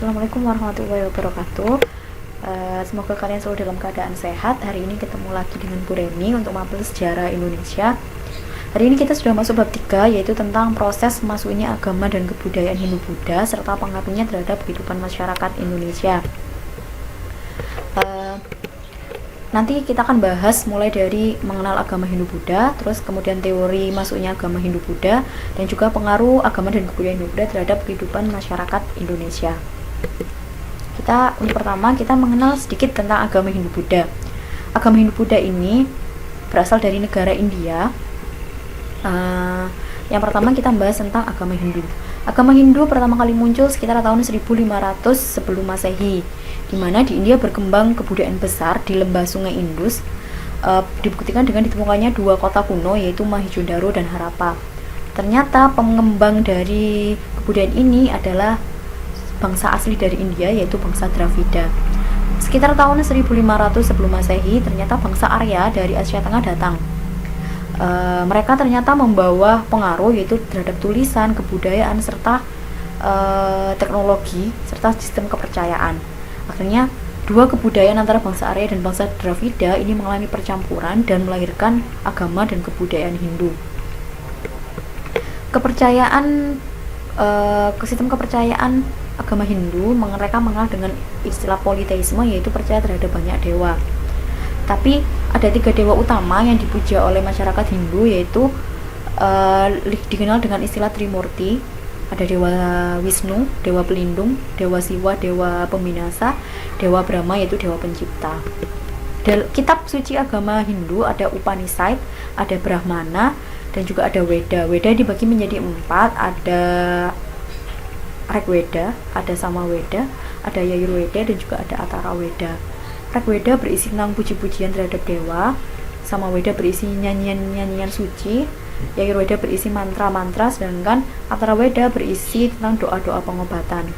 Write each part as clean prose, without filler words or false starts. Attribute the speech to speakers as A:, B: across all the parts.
A: Assalamualaikum warahmatullahi wabarakatuh. Semoga kalian selalu dalam keadaan sehat. Hari ini ketemu lagi dengan Bu Reni untuk mapel sejarah Indonesia. Hari ini kita sudah masuk bab 3, yaitu tentang proses masuknya agama dan kebudayaan Hindu-Buddha serta pengaruhnya terhadap kehidupan masyarakat Indonesia. Nanti kita akan bahas mulai dari mengenal agama Hindu-Buddha, terus kemudian teori masuknya agama Hindu-Buddha, dan juga pengaruh agama dan kebudayaan Hindu-Buddha terhadap kehidupan masyarakat Indonesia. Untuk pertama kita mengenal sedikit tentang agama Hindu-Buddha. Agama Hindu-Buddha ini berasal dari negara India. Yang pertama kita bahas tentang agama Hindu. Agama Hindu pertama kali muncul sekitar tahun 1500 sebelum Masehi, di mana di India berkembang kebudayaan besar di lembah Sungai Indus. Dibuktikan dengan ditemukannya dua kota kuno, yaitu Mohenjo-daro dan Harappa. Ternyata pengembang dari kebudayaan ini adalah bangsa asli dari India, yaitu bangsa Dravida. Sekitar tahun 1500 sebelum Masehi, ternyata bangsa Arya dari Asia Tengah datang. Mereka ternyata membawa pengaruh, yaitu terhadap tulisan, kebudayaan, serta teknologi, serta sistem kepercayaan. Akhirnya dua kebudayaan antara bangsa Arya dan bangsa Dravida ini mengalami percampuran dan melahirkan agama dan kebudayaan Hindu. Sistem kepercayaan agama Hindu mereka mengenal dengan istilah politeisme, yaitu percaya terhadap banyak dewa. Tapi ada 3 dewa utama yang dipuja oleh masyarakat Hindu, yaitu dikenal dengan istilah Trimurti. Ada Dewa Wisnu, Dewa Pelindung, Dewa Siwa, Dewa Pembinasa, Dewa Brahma, yaitu Dewa Pencipta. Kitab suci agama Hindu ada Upanishad, ada Brahmana, dan juga ada Weda. Weda dibagi menjadi 4, ada Rigveda, ada Samaveda, ada Yajurveda, dan juga ada Atharva Weda. Rigveda berisi tentang puji-pujian terhadap dewa, Samaveda berisi nyanyian-nyanyian suci, Yajurveda berisi mantra-mantra, sedangkan Atharva Weda berisi tentang doa-doa pengobatan.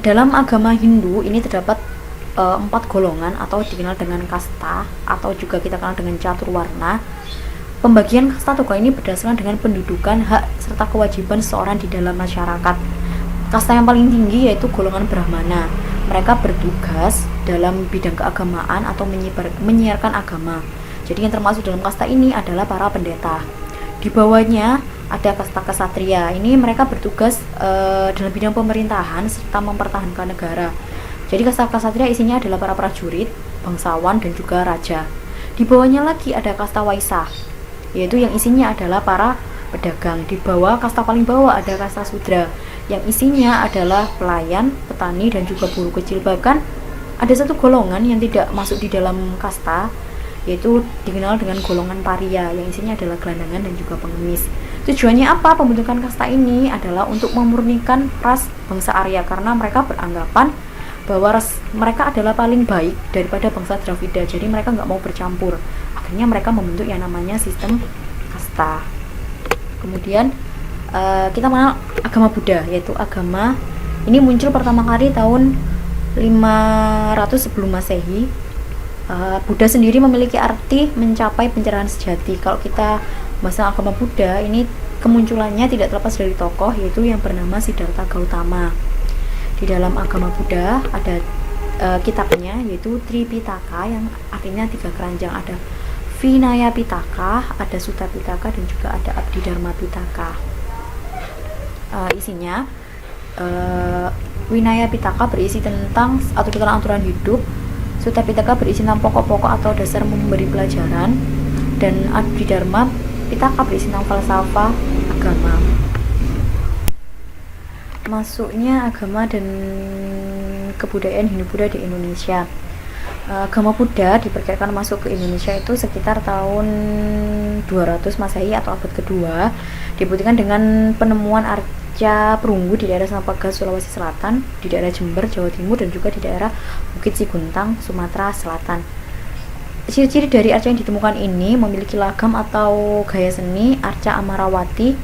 A: Dalam agama Hindu ini terdapat 4 golongan atau dikenal dengan kasta, atau juga kita kenal dengan caturwarna. Pembagian kasta tokoh ini berdasarkan dengan pendudukan, hak, serta kewajiban seseorang di dalam masyarakat. Kasta yang paling tinggi yaitu golongan Brahmana. Mereka bertugas dalam bidang keagamaan atau menyiarkan agama. Jadi yang termasuk dalam kasta ini adalah para pendeta. Di bawahnya ada kasta ksatria. Ini mereka bertugas dalam bidang pemerintahan serta mempertahankan negara. Jadi kasta ksatria isinya adalah para prajurit, bangsawan, dan juga raja. Di bawahnya lagi ada kasta waisya, yaitu yang isinya adalah para pedagang. Di bawah kasta paling bawah ada kasta sudra, yang isinya adalah pelayan, petani, dan juga buruh kecil. Bahkan ada satu golongan yang tidak masuk di dalam kasta, yaitu dikenal dengan golongan paria, yang isinya adalah gelandangan dan juga pengemis. Tujuannya apa? Pembentukan kasta ini adalah untuk memurnikan ras bangsa Arya, karena mereka beranggapan bahwa ras mereka adalah paling baik daripada bangsa Dravida. Jadi mereka nggak mau bercampur. Akhirnya mereka membentuk yang namanya sistem kasta. Kemudian kita mengenal agama Buddha, yaitu agama ini muncul pertama kali tahun 500 sebelum Masehi. Buddha sendiri memiliki arti mencapai pencerahan sejati. Kalau kita bahas agama Buddha, ini kemunculannya tidak terlepas dari tokoh, yaitu yang bernama Siddhartha Gautama. Di dalam agama Buddha ada kitabnya, yaitu Tripitaka, yang artinya 3 keranjang. Ada Vinaya Pitaka, ada Sutta Pitaka, dan juga ada Abhidharma Pitaka. Isinya Vinaya Pitaka berisi tentang aturan-aturan hidup, Sutta Pitaka berisi tentang pokok-pokok atau dasar memberi pelajaran, dan Abhidharma Pitaka berisi tentang falsafah agama. Masuknya agama dan kebudayaan Hindu-Buddha di Indonesia. Agama Buddha diperkirakan masuk ke Indonesia itu sekitar tahun 200 Masehi atau abad kedua. Dibuktikan dengan penemuan arca perunggu di daerah Sampaga, Sulawesi Selatan, di daerah Jember, Jawa Timur, dan juga di daerah Bukit Siguntang, Sumatera Selatan. Ciri-ciri dari arca yang ditemukan ini memiliki lagam atau gaya seni arca Amarawati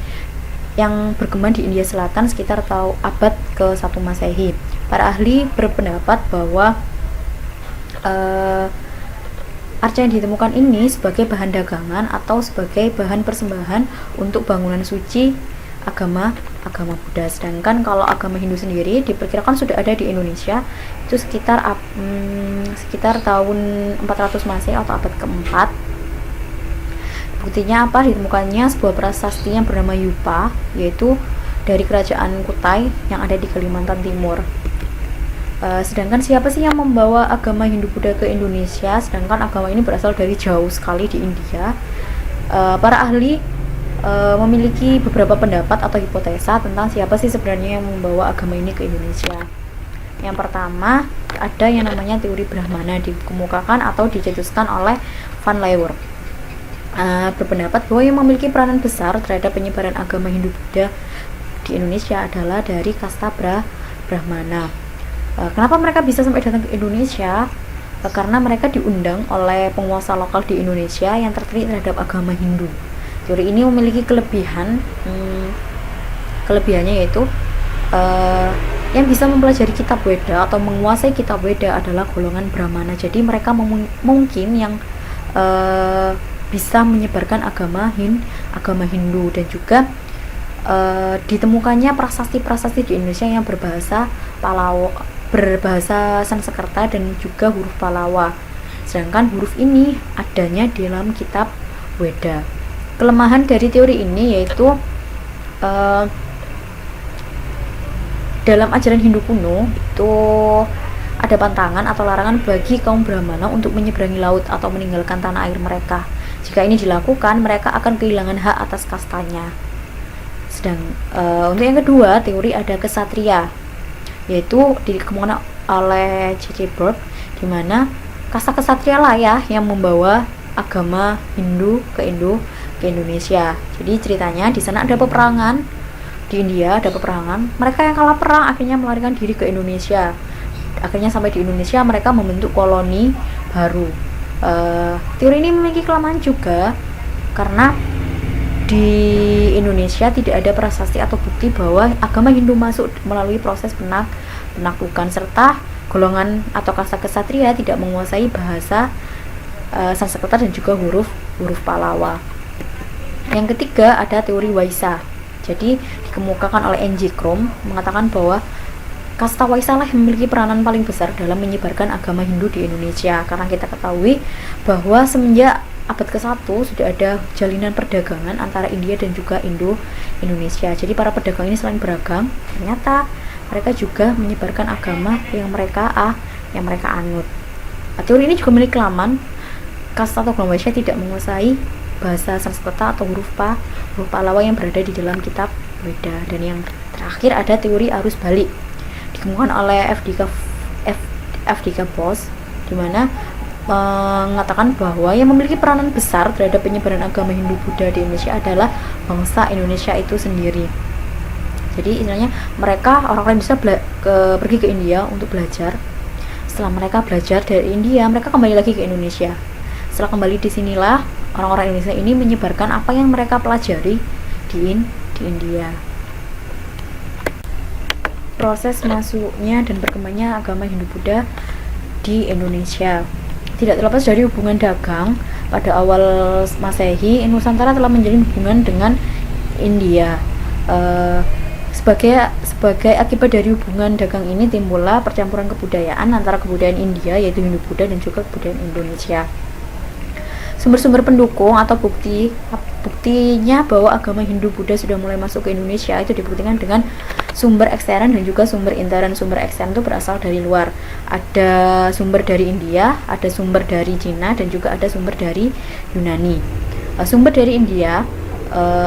A: yang berkembang di India Selatan sekitar abad ke-1 Masehi. Para ahli berpendapat bahwa arca yang ditemukan ini sebagai bahan dagangan atau sebagai bahan persembahan untuk bangunan suci agama agama Buddha. Sedangkan kalau agama Hindu sendiri diperkirakan sudah ada di Indonesia itu sekitar tahun 400 Masehi atau abad keempat. Buktinya apa? Ditemukannya sebuah prasasti yang bernama Yupa, yaitu dari kerajaan Kutai yang ada di Kalimantan Timur. Sedangkan siapa sih yang membawa agama Hindu Buddha ke Indonesia? Sedangkan agama ini berasal dari jauh sekali di India. Para ahli memiliki beberapa pendapat atau hipotesa tentang siapa sih sebenarnya yang membawa agama ini ke Indonesia. Yang pertama, ada yang namanya teori Brahmana, dikemukakan atau dicetuskan oleh Van Leeuwen. Berpendapat bahwa yang memiliki peranan besar terhadap penyebaran agama Hindu Buddha di Indonesia adalah dari kasta Brahmana. Kenapa mereka bisa sampai datang ke Indonesia? Karena mereka diundang oleh penguasa lokal di Indonesia yang tertarik terhadap agama Hindu. Teori ini memiliki kelebihannya yaitu yang bisa mempelajari kitab Weda atau menguasai kitab Weda adalah golongan Brahmana. Jadi mereka mungkin yang bisa menyebarkan agama Hindu, dan juga ditemukannya prasasti-prasasti di Indonesia yang berbahasa Sanskerta dan juga huruf Palawa. Sedangkan huruf ini adanya di dalam kitab Weda. Kelemahan dari teori ini yaitu dalam ajaran Hindu kuno itu ada pantangan atau larangan bagi kaum Brahmana untuk menyeberangi laut atau meninggalkan tanah air mereka. Jika ini dilakukan, mereka akan kehilangan hak atas kastanya. Untuk yang kedua, teori ada kesatria, yaitu dikemukakan oleh C.C. Burke, di mana kasta kesatria lah ya yang membawa agama Hindu ke Indonesia. Jadi ceritanya di sana ada peperangan, di India ada peperangan, mereka yang kalah perang akhirnya melarikan diri ke Indonesia. Akhirnya sampai di Indonesia mereka membentuk koloni baru. Teori ini memiliki kelemahan juga karena di Indonesia tidak ada prasasti atau bukti bahwa agama Hindu masuk melalui proses penaklukan, serta golongan atau kasta kesatria tidak menguasai bahasa Sanskerta dan juga huruf Palawa. Yang ketiga ada teori Waisa. Jadi dikemukakan oleh N.J. Krom mengatakan bahwa kasta Waisa lah yang memiliki peranan paling besar dalam menyebarkan agama Hindu di Indonesia, karena kita ketahui bahwa semenjak abad ke-1 sudah ada jalinan perdagangan antara India dan juga Indonesia. Jadi para pedagang ini selain beragam, ternyata mereka juga menyebarkan agama yang mereka anut. Teori ini juga memiliki kelemahan. Kasta atau golongan Waisya tidak menguasai bahasa Sanskerta atau huruf Palawa yang berada di dalam kitab Weda. Dan yang terakhir ada teori arus balik, dikemukakan oleh F.D.K. Bose, di mana mengatakan bahwa yang memiliki peranan besar terhadap penyebaran agama Hindu Buddha di Indonesia adalah bangsa Indonesia itu sendiri. Jadi istilahnya mereka orang-orang bisa pergi ke India untuk belajar. Setelah mereka belajar dari India, mereka kembali lagi ke Indonesia. Setelah kembali di sinilah orang-orang Indonesia ini menyebarkan apa yang mereka pelajari di India. Proses masuknya dan berkembangnya agama Hindu Buddha di Indonesia tidak terlepas dari hubungan dagang. Pada awal Masehi, Nusantara telah menjalin hubungan dengan India. Sebagai akibat dari hubungan dagang ini timbullah percampuran kebudayaan antara kebudayaan India yaitu Hindu Buddha dan juga kebudayaan Indonesia. Sumber-sumber pendukung atau buktinya bahwa agama Hindu Buddha sudah mulai masuk ke Indonesia itu dibuktikan dengan sumber ekstern dan juga sumber intern. Sumber ekstern itu berasal dari luar. Ada sumber dari India, ada sumber dari Cina, dan juga ada sumber dari Yunani. Sumber dari India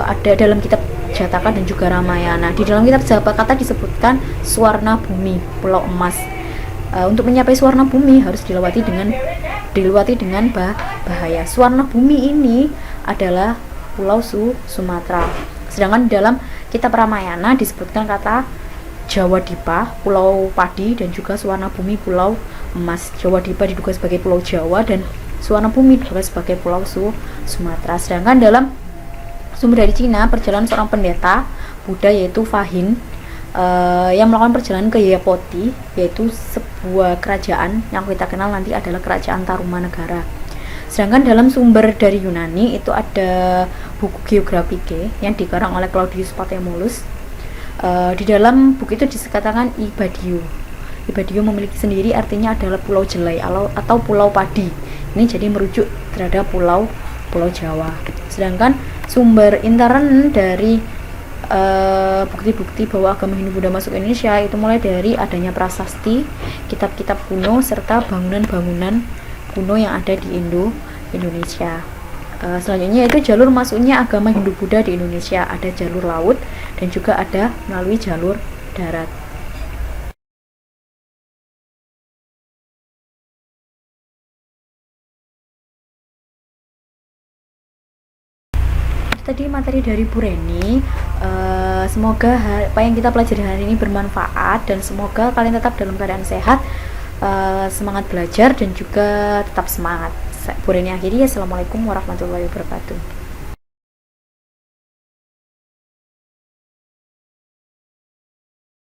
A: ada dalam kitab Jataka dan juga Ramayana. Di dalam kitab Jataka disebutkan Swarna Bumi, Pulau Emas. Untuk mencapai Swarna Bumi harus dilewati dengan bahaya. Swarna Bumi ini adalah Pulau Sumatera. Sedangkan dalam kitab Ramayana disebutkan kata Jawa Dipa, Pulau Padi, dan juga Swarna Bumi, Pulau Emas. Jawa Dipa diduga sebagai Pulau Jawa dan Swarna Bumi diduga sebagai Pulau Sumatera. Sedangkan dalam sumber dari Cina, perjalanan seorang pendeta Buddha yaitu Fahin yang melakukan perjalanan ke Yapoti, yaitu sebuah kerajaan yang kita kenal nanti adalah kerajaan Tarumanegara. Sedangkan dalam sumber dari Yunani itu ada buku Geographicae yang dikarang oleh Claudius Paterculus. Di dalam buku itu dikatakan Ibadio. Ibadio memiliki sendiri artinya adalah Pulau Jelai atau Pulau Padi. Ini jadi merujuk terhadap Pulau Jawa. Sedangkan sumber intern dari bukti-bukti bahwa agama Hindu Buddha masuk Indonesia itu mulai dari adanya prasasti, kitab-kitab kuno, serta bangunan-bangunan kuno yang ada di Indonesia. Selanjutnya itu jalur masuknya agama Hindu Buddha di Indonesia, ada jalur laut dan juga ada melalui jalur darat. Tadi materi dari Bu Reni. Semoga apa yang kita pelajari hari ini bermanfaat dan semoga kalian tetap dalam keadaan sehat, semangat belajar dan juga tetap semangat. Bu Reni akhiri, assalamualaikum warahmatullahi wabarakatuh.